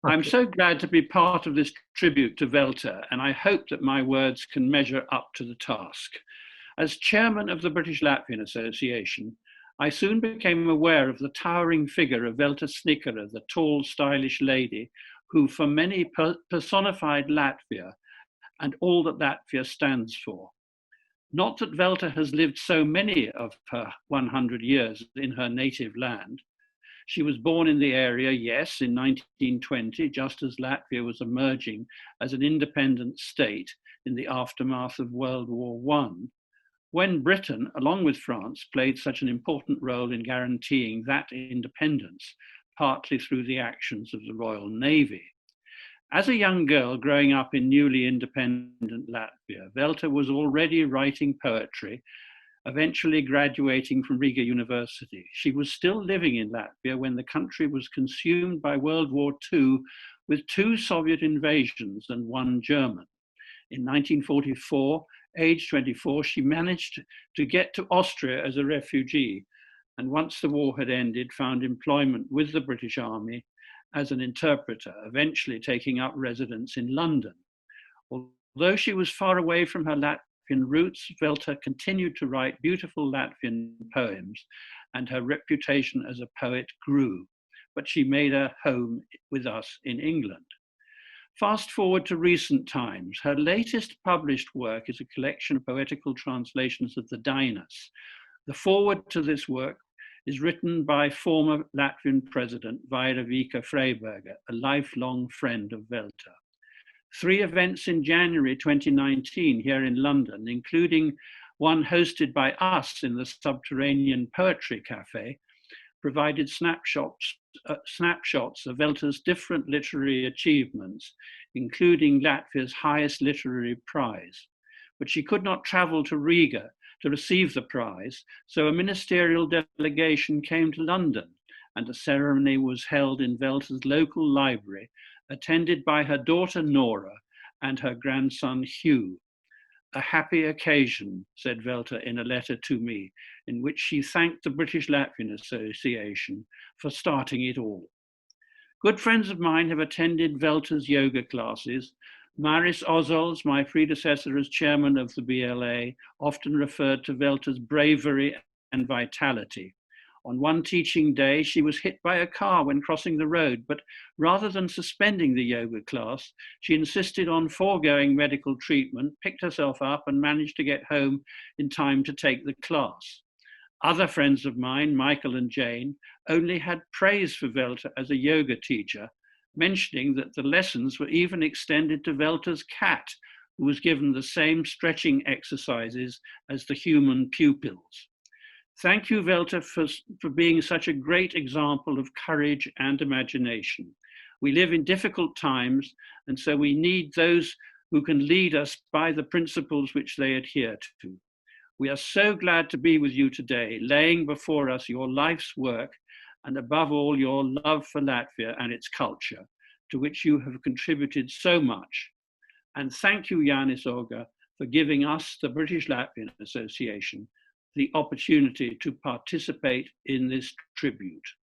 I'm so glad to be part of this tribute to Velta, and I hope that my words can measure up to the task. As chairman of the British Latvian Association, I soon became aware of the towering figure of Veltai Sniķerei, the tall, stylish lady who for many personified Latvia and all that Latvia stands for. Not that Velta has lived so many of her 100 years in her native land. She was born in the area, yes, in 1920, just as Latvia was emerging as an independent state in the aftermath of World War I, when Britain, along with France, played such an important role in guaranteeing that independence, partly through the actions of the Royal Navy. As a young girl growing up in newly independent Latvia, Velta was already writing poetry, eventually graduating from Riga University. She was still living in Latvia when the country was consumed by World War II with 2 Soviet invasions and 1 German. In 1944, aged 24, she managed to get to Austria as a refugee, and once the war had ended, found employment with the British Army as an interpreter, eventually taking up residence in London. Although she was far away from her Latvian roots, Velta continued to write beautiful Latvian poems, and her reputation as a poet grew, but she made her home with us in England. Fast forward to recent times, her latest published work is a collection of poetical translations of the Dainas. The foreword to this work is written by former Latvian President Vaira Freiberga, a lifelong friend of Velta. 3 events in January 2019 here in London, including one hosted by us in the subterranean Poetry Cafe, provided snapshots of Velta's different literary achievements, including Latvia's highest literary prize. But she could not travel to Riga to receive the prize, so a ministerial delegation came to London, and a ceremony was held in Velta's local library, attended by her daughter Nora and her grandson Hugh. A happy occasion, said Velta in a letter to me, in which she thanked the British Latvian Association for starting it all. Good friends of mine have attended Velta's yoga classes. Maris Ozols, my predecessor as chairman of the BLA, often referred to Velta's bravery and vitality. On one teaching day, she was hit by a car when crossing the road, but rather than suspending the yoga class, she insisted on foregoing medical treatment, picked herself up and managed to get home in time to take the class. Other friends of mine, Michael and Jane, only had praise for Velta as a yoga teacher, mentioning that the lessons were even extended to Velta's cat, who was given the same stretching exercises as the human pupils. Thank you, Velta, for being such a great example of courage and imagination. We live in difficult times, and so we need those who can lead us by the principles which they adhere to. We are so glad to be with you today, laying before us your life's work, and above all, your love for Latvia and its culture, to which you have contributed so much. And thank you, Jānis Oga, for giving us, the British Latvian Association, the opportunity to participate in this tribute.